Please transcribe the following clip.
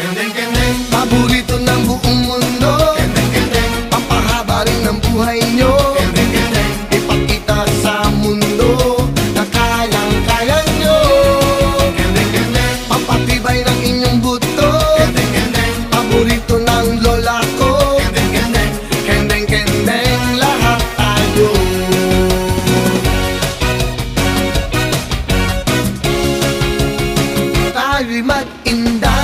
Kendeng, kendeng, Paborito ng buong mundo. kendeng, kendeng, Pampahaba rin ng buhay nyo. kendeng, kendeng, Ipakita sa mundo na kayang-kaya nyo. kendeng, kendeng, Pampatibay ng inyong buto. kendeng, kendeng, Paborito ng lola ko. kendeng, kendeng, Kendeng-kendeng lahat tayo. Tayo'y mag-inday.